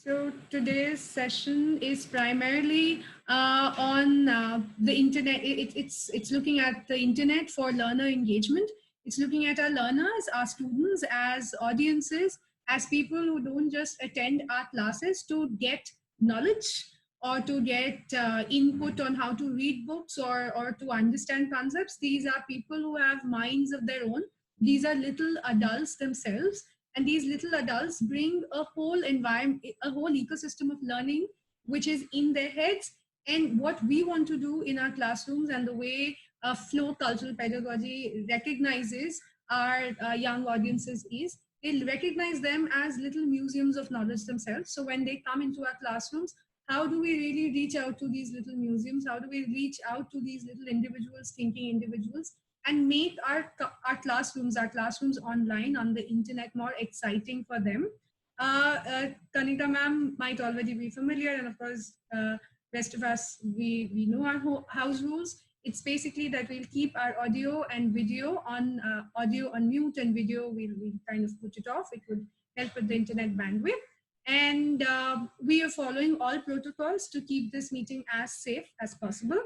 So today's session is primarily on the internet. It's looking at the internet for learner engagement. It's looking at our learners, our students as audiences, as people who don't just attend our classes to get knowledge or to get input on how to read books or to understand concepts. These are people who have minds of their own. These are little adults themselves, and these little adults bring a whole environment, a whole ecosystem of learning which is in their heads. And what we want to do in our classrooms, and the way flow cultural pedagogy recognizes our young audiences, is they recognize them as little museums of knowledge themselves. So when they come into our classrooms, how do we really reach out to these little museums? How do we reach out to these little individuals, thinking individuals, and make our classrooms online on the internet more exciting for them? Kanika ma'am might already be familiar, and of course, rest of us, we know our house rules. It's basically that we'll keep our audio and video on, audio on mute, and video we'll kind of put it off. It would help with the internet bandwidth. And we are following all protocols to keep this meeting as safe as possible.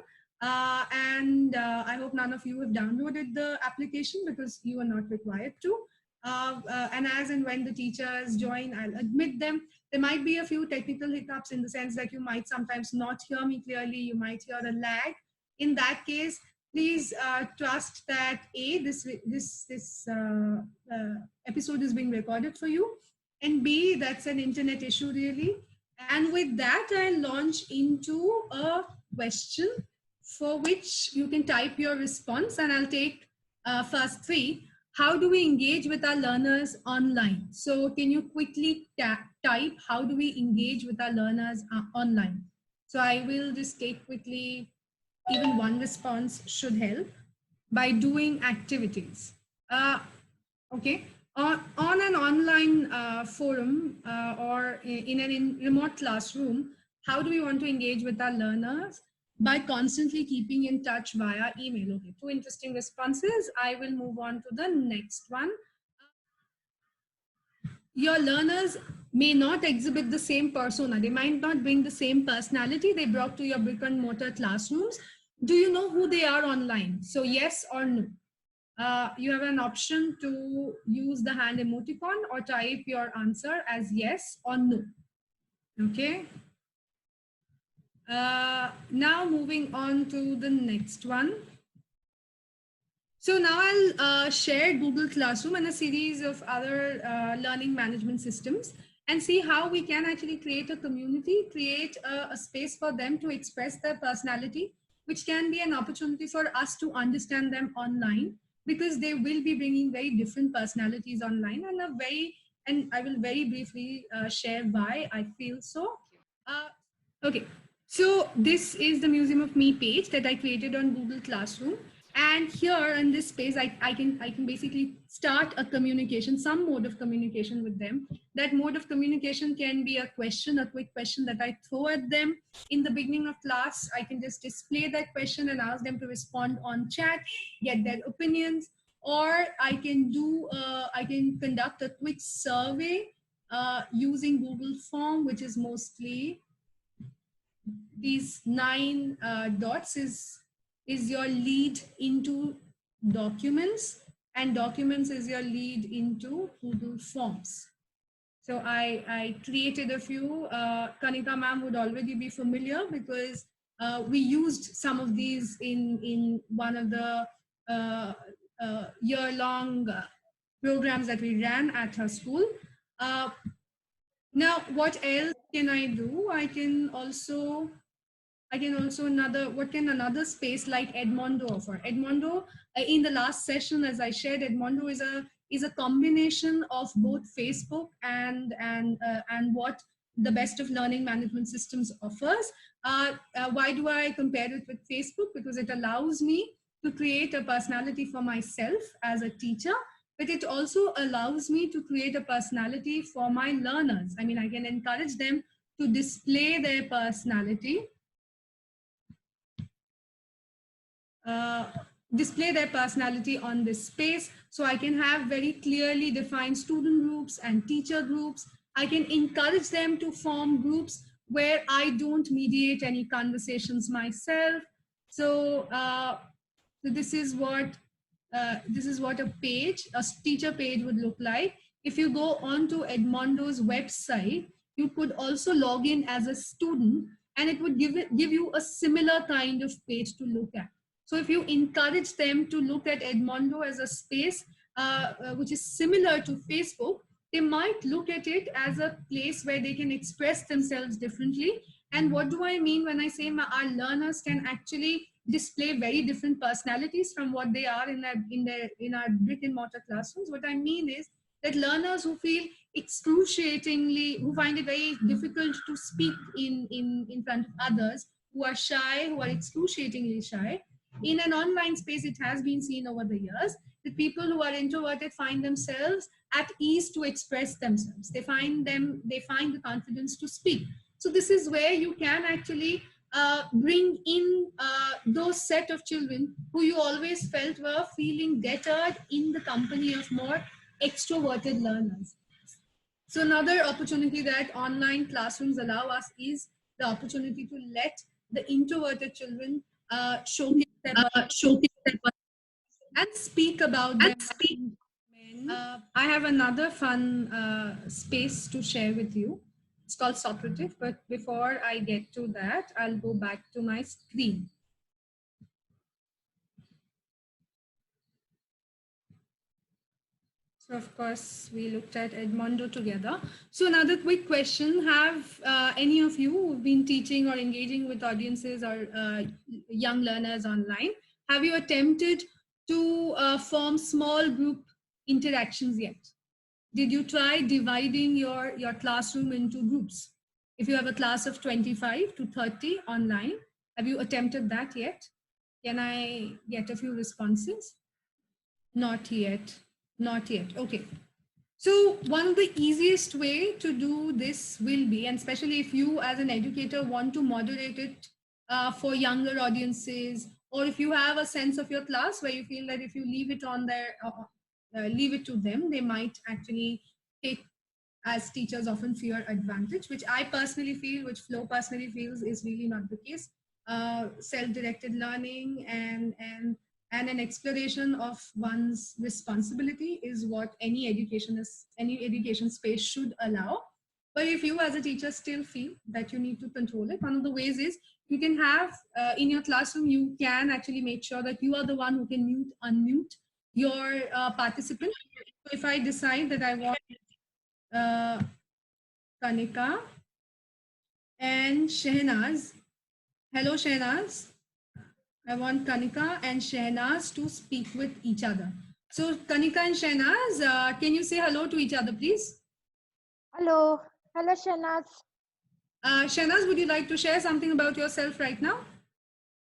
And I hope none of you have downloaded the application, because you are not required to. And as and when the teachers join, I'll admit them. There might be a few technical hiccups, in the sense that you might sometimes not hear me clearly. You might hear a lag. In that case, please trust that this episode is being recorded for you, and B, that's an internet issue really. And with that, I'll launch into a question for which you can type your response, and I'll take first three. How do we engage with our learners online? So can you quickly type, how do we engage with our learners online? So I will just take quickly, even one response should help, by doing activities. Okay. On an online forum or in a remote classroom, how do we want to engage with our learners? By constantly keeping in touch via email. Okay, two interesting responses. I will move on to the next one. Your learners may not exhibit the same persona. They might not bring the same personality they brought to your brick and mortar classrooms. Do you know who they are online? So yes or no. You have an option to use the hand emoticon or type your answer as yes or no. Okay. Now moving on to the next one. So now I'll share Google Classroom and a series of other learning management systems, and see how we can actually create a community, create a space for them to express their personality, which can be an opportunity for us to understand them online, because they will be bringing very different personalities online, and I will very briefly share why I feel so. Okay, so this is the Museum of Me page that I created on Google Classroom. And here in this space, I can basically start a communication, some mode of communication with them. That mode of communication can be a question, a quick question that I throw at them in the beginning of class. I can just display that question and ask them to respond on chat, get their opinions, or I can conduct a quick survey using Google Form, which is mostly these 9 dots is your lead into documents, and documents is your lead into Google Forms. So I created a few. Kanika ma'am would already be familiar, because we used some of these in one of the year-long programs that we ran at her school. Now, what else can I do? What can another space like Edmondo offer? Edmondo, in the last session, as I shared, Edmondo is a combination of both Facebook and what the best of learning management systems offers. Why do I compare it with Facebook? Because it allows me to create a personality for myself as a teacher, but it also allows me to create a personality for my learners. I mean, I can encourage them to display their personality, on this space. So I can have very clearly defined student groups and teacher groups. I can encourage them to form groups where I don't mediate any conversations myself. So, so this is what a page, a teacher page would look like. If you go onto Edmondo's website, you could also log in as a student, and it would give you a similar kind of page to look at. So if you encourage them to look at Edmondo as a space which is similar to Facebook, they might look at it as a place where they can express themselves differently. And what do I mean when I say our learners can actually display very different personalities from what they are in our brick and mortar classrooms? What I mean is that learners who feel excruciatingly, who find it very difficult to speak in front of others, who are shy, who are excruciatingly shy, in an online space, it has been seen over the years that people who are introverted find themselves at ease to express themselves. They find the confidence to speak. So this is where you can actually bring in those set of children who you always felt were feeling deterred in the company of more extroverted learners. So another opportunity that online classrooms allow us is the opportunity to let the introverted children showcase their Showcase their and speak about and them. speak. I have another fun space to share with you. It's called Socrative, but before I get to that, I'll go back to my screen. So of course, we looked at Edmondo together. So another quick question: have any of you who've been teaching or engaging with audiences or young learners online, have you attempted to form small group interactions yet? Did you try dividing your classroom into groups? If you have a class of 25 to 30 online, have you attempted that yet? Can I get a few responses? Not yet. Not yet. Okay. So one of the easiest way to do this will be, and especially if you as an educator want to moderate it for younger audiences, or if you have a sense of your class where you feel that if you leave it on their, leave it to them, they might actually take, as teachers often fear, advantage, which I personally feel, which Flo personally feels is really not the case. Self-directed learning and an exploration of one's responsibility is what any education space should allow. But if you as a teacher still feel that you need to control it, one of the ways is you can have in your classroom, you can actually make sure that you are the one who can unmute your participant. So if I decide that I want uh, Kanika and Shehnaz, hello Shehnaz, I want Kanika and Shehnaz to speak with each other. So Kanika and Shehnaz, can you say hello to each other, please? Hello. Hello, Shanaz. Shehnaz, would you like to share something about yourself right now?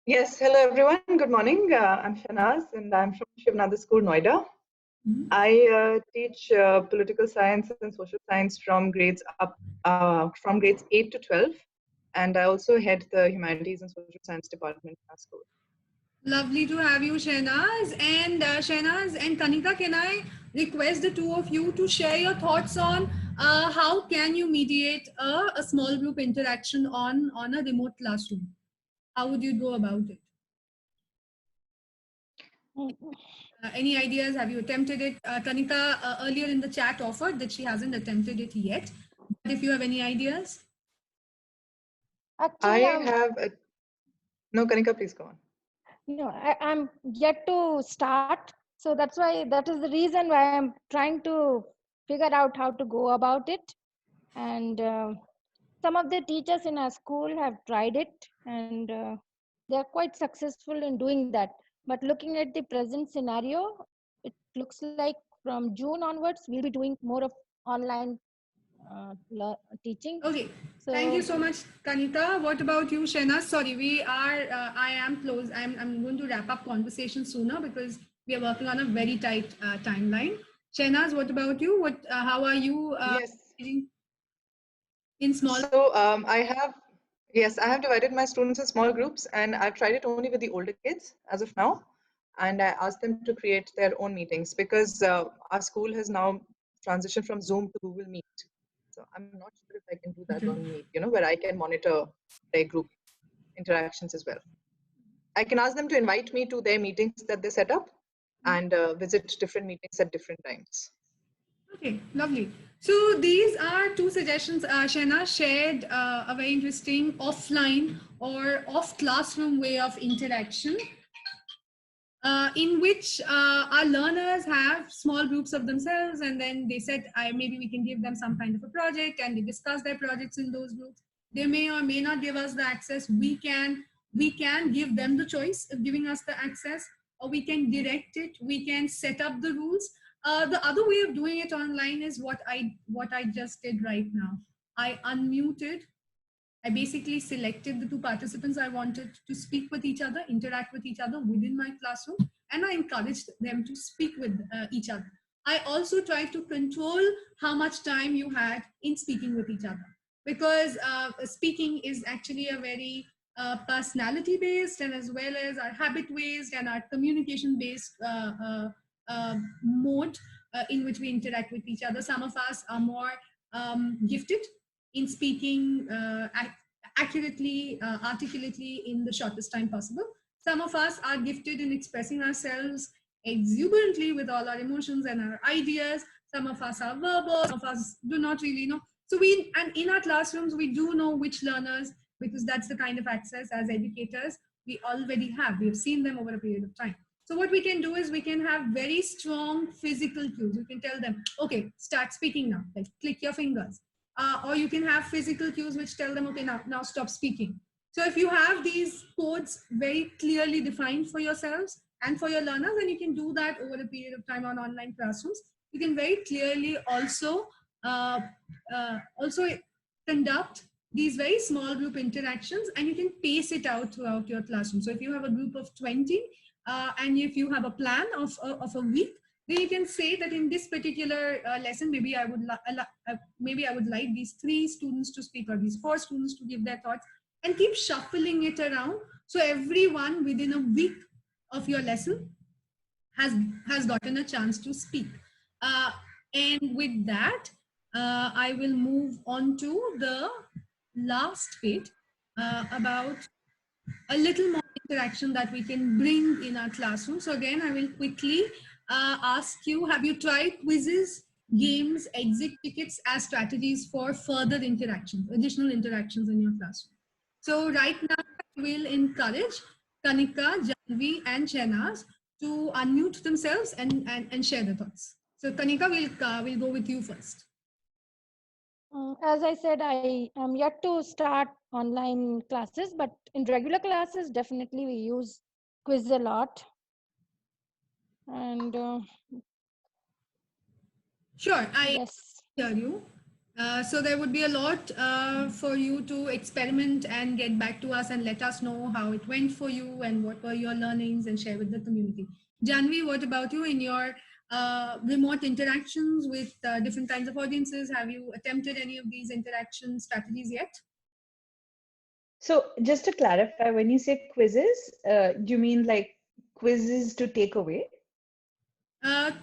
Yes, hello everyone. Good morning. I'm Shanaz and I'm from Shivnada School, Noida. I teach political science and social science from grades 8 to 12, and I also head the humanities and social science department in our school. Lovely to have you, Shehnaz. And Shehnaz and Kanika, can I request the two of you to share your thoughts on how can you mediate a small group interaction on a remote classroom? How would you go about it? Any ideas? Have you attempted it? Kanika earlier in the chat offered that she hasn't attempted it yet. But if you have any ideas? Actually, No, Kanika, please go on. No, I'm yet to start. So that is the reason why I'm trying to figure out how to go about it. And some of the teachers in our school have tried it, and they're quite successful in doing that. But looking at the present scenario, it looks like from June onwards, we'll be doing more of online teaching. Okay. So, thank you so much, Kanika. What about you, Shehnaz? Sorry, I am close. I'm going to wrap up conversation sooner because we are working on a very tight timeline. Shehnaz, what about you? How are you Yes. in small? So I have divided my students in small groups, and I've tried it only with the older kids as of now. And I asked them to create their own meetings because our school has now transitioned from Zoom to Google Meet. answer. I'm not sure if I can do that on Meet, where I can monitor their group interactions as well. I can ask them to invite me to their meetings that they set up and visit different meetings at different times. Okay, lovely. So these are two suggestions. Shena shared a very interesting offline or off classroom way of interaction, in which our learners have small groups of themselves, and then they said, maybe we can give them some kind of a project, and they discuss their projects in those groups. They may or may not give us the access. We can give them the choice of giving us the access, or we can direct it. We can set up the rules. The other way of doing it online is what I just did right now. I unmuted. I basically selected the two participants I wanted to speak with each other, interact with each other within my classroom, and I encouraged them to speak with each other. I also tried to control how much time you had in speaking with each other, because speaking is actually a very personality based, and as well as our habit based and our communication based mode in which we interact with each other. Some of us are more gifted in speaking accurately, articulately in the shortest time possible. Some of us are gifted in expressing ourselves exuberantly with all our emotions and our ideas. Some of us are verbal, some of us do not really know. So and in our classrooms, we do know which learners, because that's the kind of access as educators we already have. We have seen them over a period of time. So what we can do is we can have very strong physical cues. You can tell them, okay, start speaking now, like click your fingers. Or you can have physical cues which tell them, okay, now stop speaking. So if you have these codes very clearly defined for yourselves and for your learners, then you can do that over a period of time on online classrooms. You can very clearly also conduct these very small group interactions, and you can pace it out throughout your classroom. So if you have a group of 20 and if you have a plan of a week, then you can say that in this particular lesson, maybe I would like these 3 students to speak, or these 4 students to give their thoughts, and keep shuffling it around. So everyone within a week of your lesson has gotten a chance to speak. And with that, I will move on to the last bit about a little more interaction that we can bring in our classroom. So again, I will quickly ask you, have you tried quizzes, games, exit tickets as strategies for further interactions, additional interactions in your classroom? So right now, I will encourage Kanika, Janvi, and Shehnaz to unmute themselves and share their thoughts. So Kanika, we'll go with you first. As I said, I am yet to start online classes, but in regular classes, definitely we use quiz a lot. And sure, I yes, hear you. So there would be a lot for you to experiment and get back to us and let us know how it went for you and what were your learnings, and share with the community. Janvi, what about you in your remote interactions with different kinds of audiences? Have you attempted any of these interaction strategies yet? So just to clarify, when you say quizzes, do you mean like quizzes to take away?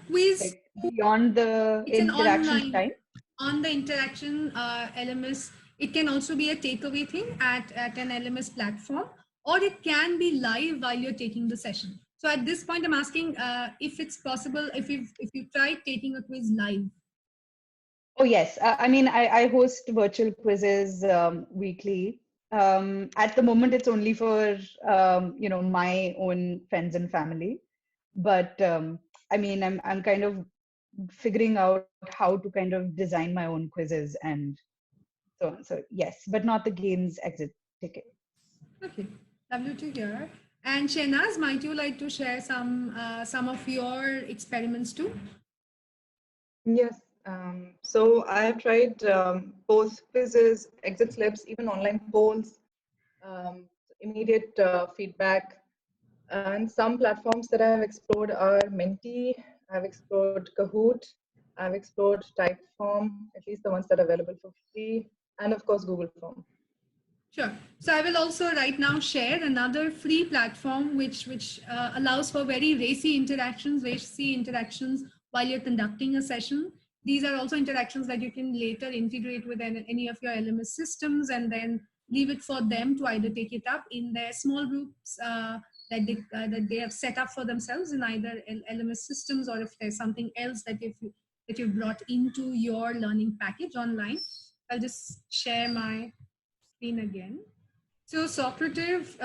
Quiz like beyond the it's interaction an online, time? on the interaction LMS. It can also be a takeaway thing at an LMS platform, or it can be live while you're taking the session. So at this point, I'm asking if it's possible, if you tried taking a quiz live. Oh, yes. I mean, I host virtual quizzes weekly. At the moment, it's only for, my own friends and family. But I mean, I'm kind of figuring out how to kind of design my own quizzes and so on. So yes, but not the games exit ticket. Okay, lovely to hear. And Shehnaz, might you like to share some of your experiments too? Yes. So I have tried both quizzes, exit slips, even online polls, immediate feedback. And some platforms that I have explored are Menti, I've explored Kahoot, I've explored Typeform, at least the ones that are available for free, and of course Google Form. Sure. So I will also right now share another free platform which allows for very racy interactions while you're conducting a session. these are also interactions that you can later integrate with any of your LMS systems, and then leave it for them to either take it up in their small groups that they have set up for themselves in either LMS systems, or if there's something else that you've brought into your learning package online. I'll just share my screen again. So Socrative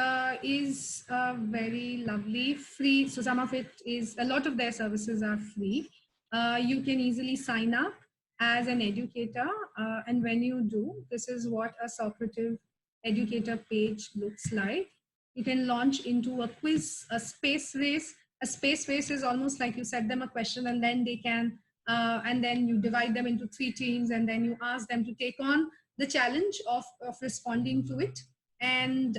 is very lovely, free. So some of it is, a lot of their services are free. You can easily sign up as an educator. And when you do, this is what a Socrative educator page looks like. You can launch into a quiz, a space race. A space race is almost like you set them a question, and then they can, and then you divide them into 3 teams, and then you ask them to take on the challenge of responding to it. And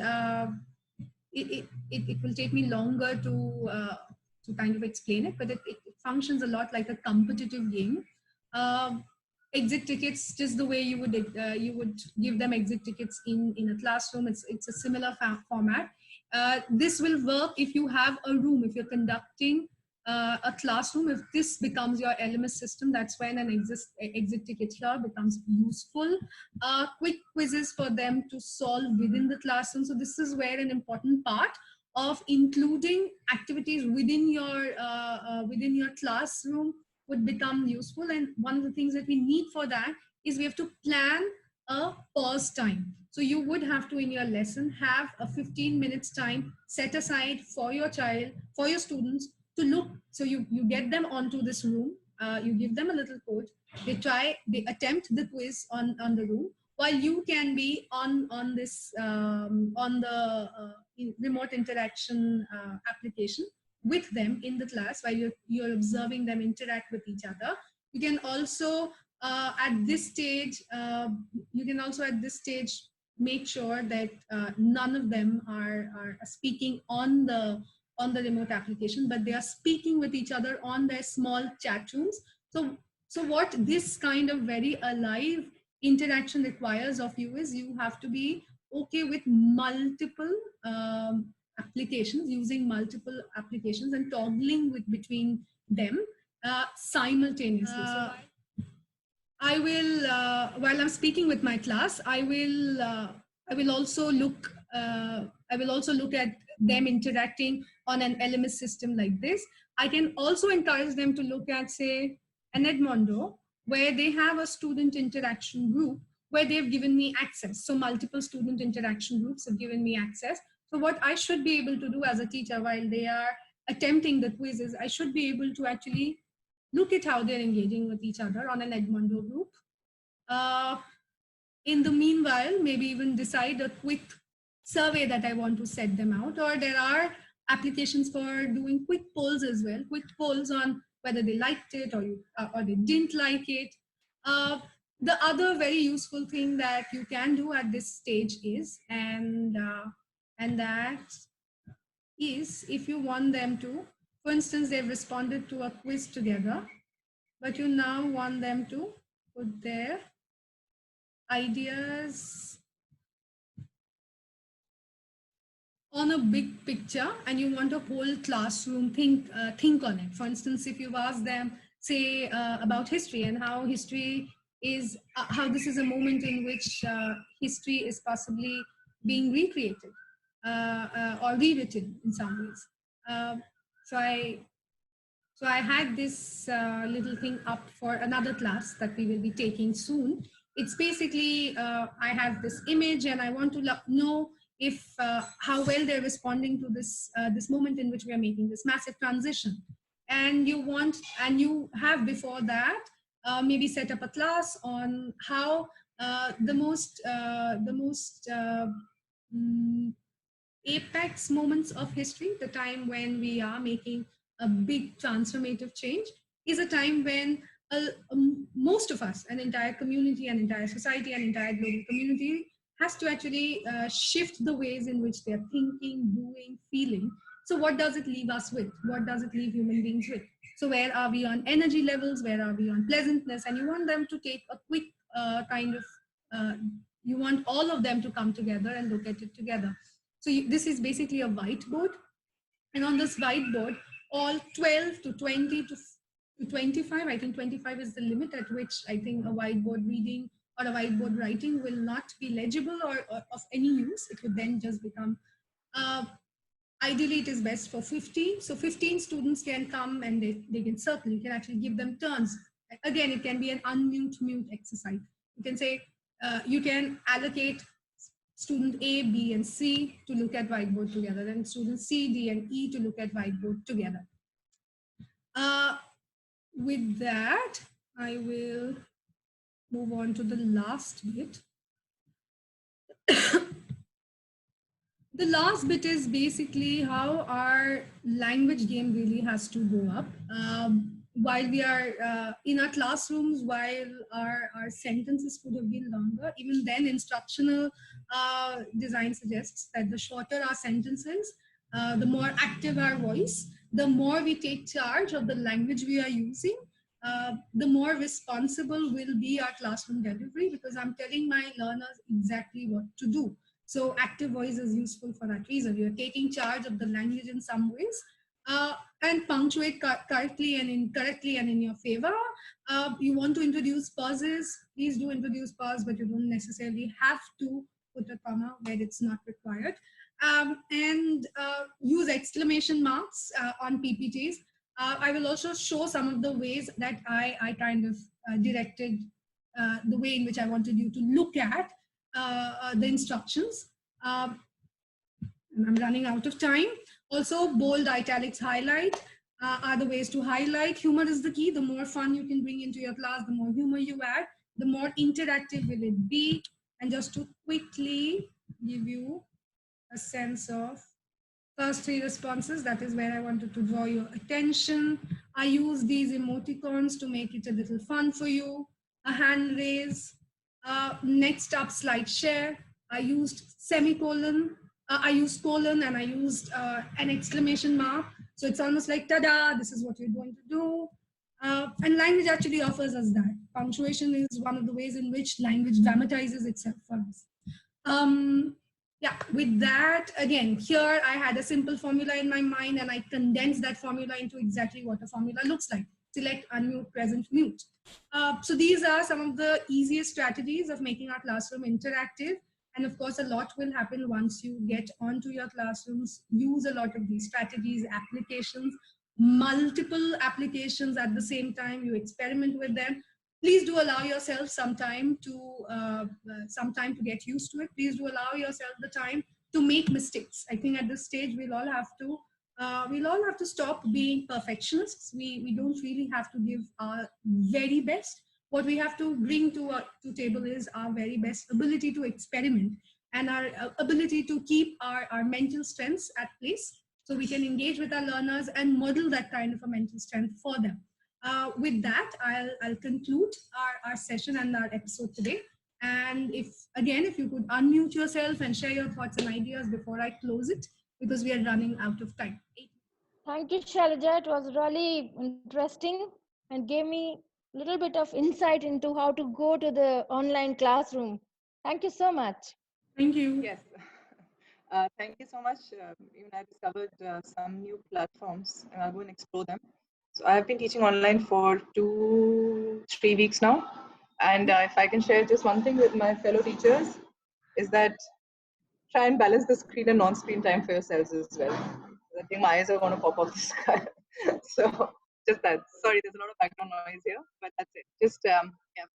it will take me longer to kind of explain it, but it functions a lot like a competitive game. Exit tickets, just the way you would give them exit tickets in a classroom. It's a similar format. This will work if you have a room, if you're conducting a classroom. If this becomes your LMS system, that's when an exit ticket here becomes useful. Quick quizzes for them to solve within the classroom. So this is where an important part of including activities within your classroom would become useful. And one of the things that we need for that is we have to plan a pause time. So you would have to, in your lesson, have a 15 minutes time set aside for your child, for your students to look. So you get them onto this room, you give them a little code, they attempt the quiz on the room, while you can be on this on the remote interaction application with them in the class, while you're observing them interact with each other. You can also at this stage make sure that none of them are speaking on the remote application, but they are speaking with each other on their small chat rooms. So what this kind of very alive interaction requires of you is you have to be okay with multiple applications, using multiple applications and toggling between them simultaneously. So I will, while I'm speaking with my class, I will also look at them interacting on an LMS system like this. I can also encourage them to look at, say, an Edmondo, where they have a student interaction group where they've given me access. So multiple student interaction groups have given me access. So what I should be able to do as a teacher while they are attempting the quizzes, I should be able to actually look at how they're engaging with each other on an Edmondo group. In the meanwhile, maybe even decide a quick survey that I want to set them out, or there are applications for doing quick polls as well, quick polls on whether they liked it or they didn't like it. The other very useful thing that you can do at this stage is, and that is, if you want them to, for instance, they've responded to a quiz together, but you now want them to put their ideas on a big picture, and you want a whole classroom think on it. For instance, if you've asked them, say, about history and how history is, how this is a moment in which history is possibly being recreated or rewritten in some ways. So I had this little thing up for another class that we will be taking soon. It's basically, I have this image and I want to know if how well they're responding to this this moment in which we are making this massive transition. And you have before that maybe set up a class on how the most apex moments of history, the time when we are making a big transformative change, is a time when most of us, an entire community, an entire society, an entire global community, has to actually shift the ways in which they're thinking, doing, feeling. So what does it leave us with? What does it leave human beings with? So where are we on energy levels? Where are we on pleasantness? And you want them to take a quick you want all of them to come together and look at it together. So this is basically a whiteboard. And on this whiteboard, all 12 to 20 to to 25. I think 25 is the limit at which I think a whiteboard reading or a whiteboard writing will not be legible or of any use. It would then just become, ideally it is best for 15. So 15 students can come and they can circle. You can actually give them turns. Again, it can be an unmute mute exercise. You can say, you can allocate student A, B, and C to look at whiteboard together, and students C, D, and E to look at whiteboard together. With that, I will move on to the last bit. The last bit is basically how our language game really has to go up. While we are in our classrooms, while our sentences could have been longer, even then instructional design suggests that the shorter our sentences, the more active our voice, the more we take charge of the language we are using, the more responsible will be our classroom delivery, because I'm telling my learners exactly what to do. So active voice is useful for that reason. You're taking charge of the language in some ways, and punctuate correctly and incorrectly and in your favor. You want to introduce pauses, please do introduce pause, but you don't necessarily have to put a comma where it's not required. And use exclamation marks on PPTs. I will also show some of the ways that I kind of directed the way in which I wanted you to look at the instructions. And I'm running out of time. Also, bold, italics, highlight are the ways to highlight. Humor is the key. The more fun you can bring into your class, the more humor you add, the more interactive will it be. And just to quickly give you a sense of first three responses, that is where I wanted to draw your attention. I use these emoticons to make it a little fun for you. A hand raise. Next up, slide share. I used semicolon. I used colon, and I used an exclamation mark. So it's almost like, tada, this is what you're going to do. And language actually offers us that. Punctuation is one of the ways in which language dramatizes itself for us. Yeah, with that, again, here I had a simple formula in my mind, and I condensed that formula into exactly what a formula looks like. Select, unmute, present, mute. So these are some of the easiest strategies of making our classroom interactive. And of course, a lot will happen once you get onto your classrooms, use a lot of these strategies, applications, multiple applications at the same time, you experiment with them. Please do allow yourself some time to get used to it. Please do allow yourself the time to make mistakes. I think at this stage we'll all have to stop being perfectionists. We don't really have to give our very best. What we have to bring to table is our very best ability to experiment, and our ability to keep our mental strengths at place, so we can engage with our learners and model that kind of a mental strength for them. With that, I'll conclude our session and our episode today. And if you could unmute yourself and share your thoughts and ideas before I close it, because we are running out of time. Thank you, Shailaja. It was really interesting and gave me a little bit of insight into how to go to the online classroom. Thank you so much. Thank you. Yes. Thank you so much. Even I discovered some new platforms, and I'll go and explore them. So I've been teaching online for 2-3 weeks now. And if I can share just one thing with my fellow teachers, is that try and balance the screen and non-screen time for yourselves as well. I think my eyes are going to pop off the sky. So just that. Sorry, there's a lot of background noise here, but that's it. Just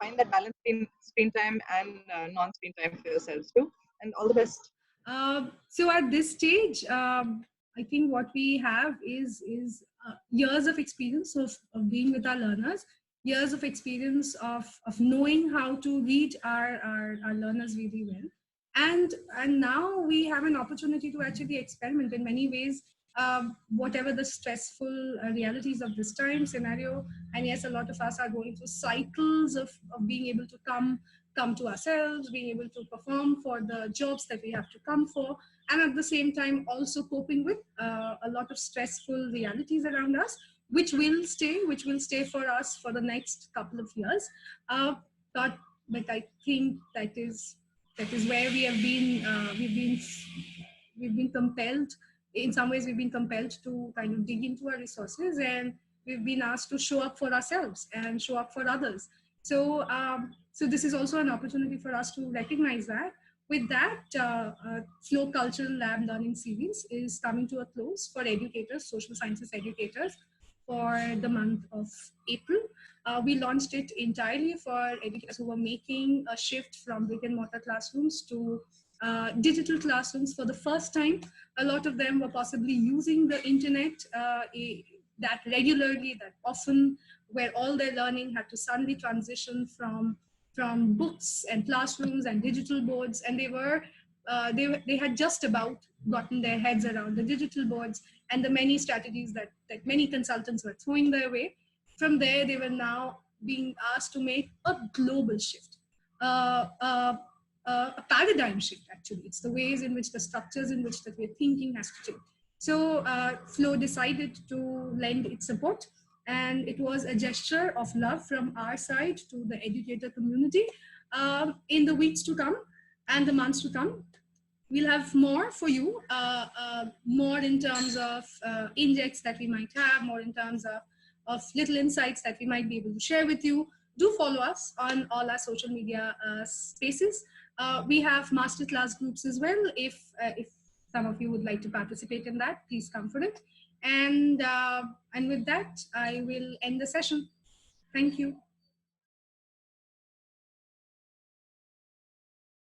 find that balance between screen time and non-screen time for yourselves too. And all the best. So at this stage, I think what we have is years of experience of being with our learners, years of experience of knowing how to read our learners really well. And now we have an opportunity to actually experiment in many ways, whatever the stressful realities of this time scenario. And yes, a lot of us are going through cycles of being able to come to ourselves, being able to perform for the jobs that we have to come for, and at the same time also coping with a lot of stressful realities around us, which will stay for us for the next couple of years. But I think that is where we have been. We've been compelled, in some ways we've been compelled to kind of dig into our resources and we've been asked to show up for ourselves and show up for others. So, so this is also an opportunity for us to recognize that. With that, Flow Cultural Lab Learning Series is coming to a close for educators, social sciences educators, for the month of April. We launched it entirely for educators who were making a shift from brick and mortar classrooms to digital classrooms for the first time. A lot of them were possibly using the internet that regularly, that often, where all their learning had to suddenly transition from books and classrooms and digital boards, and they had just about gotten their heads around the digital boards and the many strategies that many consultants were throwing their way. From there, they were now being asked to make a global shift, a paradigm shift. Actually, it's the ways in which the structures in which that we're thinking has to change. So Flow decided to lend its support, and it was a gesture of love from our side to the educator community. In the weeks to come and the months to come, we'll have more for you, more in terms of injects that we might have, more in terms of little insights that we might be able to share with you. Do follow us on all our social media spaces. We have masterclass groups as well. If some of you would like to participate in that, please come for it. And with that, I will end the session. Thank you.